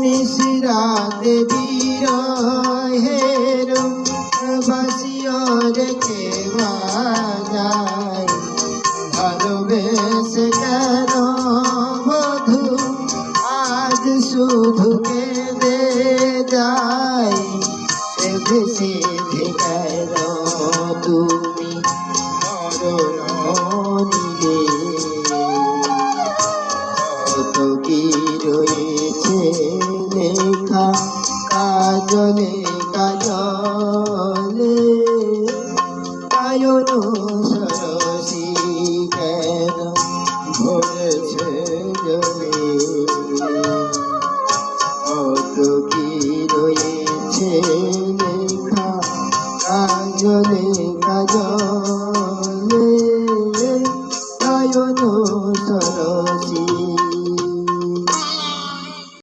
নিশিরাতে বিরহের বাসিও রেখে বাজায় ভালোবেসে কেন বধু আজ শুধু কেঁদে যায় সেধে সেধে কেন তুমি মরণ নিলে কত কি রয়েছে লেখা কাজলে কাজল